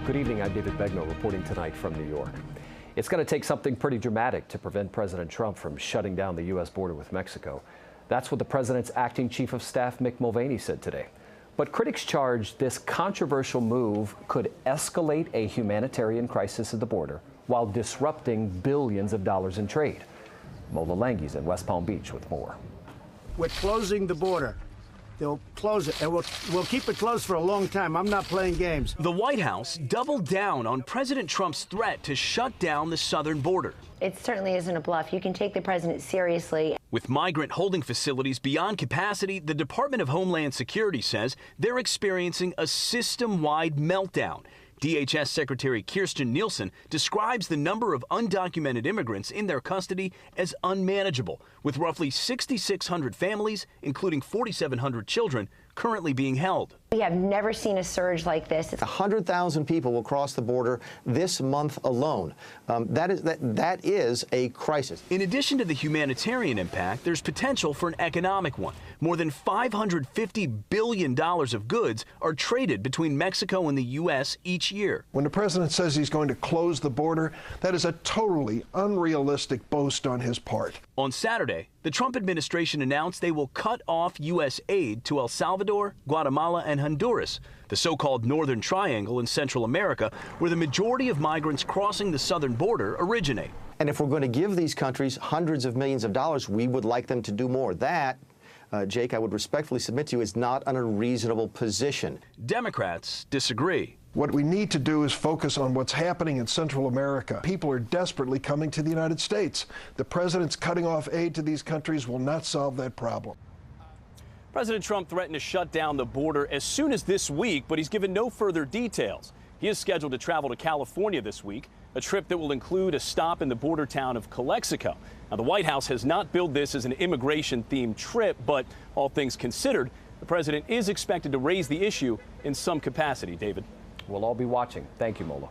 Good evening, I'm David Begnaud reporting tonight from New York. It's going to take something pretty dramatic to prevent President Trump from shutting down the U.S. border with Mexico. That's what the president's acting chief of staff, Mick Mulvaney, said today. But critics charge this controversial move could escalate a humanitarian crisis at the border while disrupting billions of dollars in trade. Mola Langhi's in West Palm Beach with more. We're closing the border. They'll close it, and we'll keep it closed for a long time. I'm not playing games. The White House doubled down on President Trump's threat to shut down the southern border. It certainly isn't a bluff. You can take the president seriously. With migrant holding facilities beyond capacity, the Department of Homeland Security says they're experiencing a system-wide meltdown. DHS Secretary Kirstjen Nielsen describes the number of undocumented immigrants in their custody as unmanageable, with roughly 6,600 families, including 4,700 children, currently being held. We have never seen a surge like this. 100,000 people will cross the border this month alone. That is a crisis. In addition to the humanitarian impact, there's potential for an economic one. More than $550 billion of goods are traded between Mexico and the U.S. each year. When the president says he's going to close the border, that is a totally unrealistic boast on his part. On Saturday, the Trump administration announced they will cut off U.S. aid to El Salvador, Guatemala, and Honduras, the so-called Northern Triangle in Central America, where the majority of migrants crossing the southern border originate. And if we're going to give these countries hundreds of millions of dollars, we would like them to do more. That, Jake, I would respectfully submit to you, is not an unreasonable position. Democrats disagree. What we need to do is focus on what's happening in Central America. People are desperately coming to the United States. The president's cutting off aid to these countries will not solve that problem. President Trump threatened to shut down the border as soon as this week, but he's given no further details. He is scheduled to travel to California this week, a trip that will include a stop in the border town of Calexico. Now, the White House has not billed this as an immigration-themed trip, but all things considered, the president is expected to raise the issue in some capacity. David. We'll all be watching. Thank you, Mola.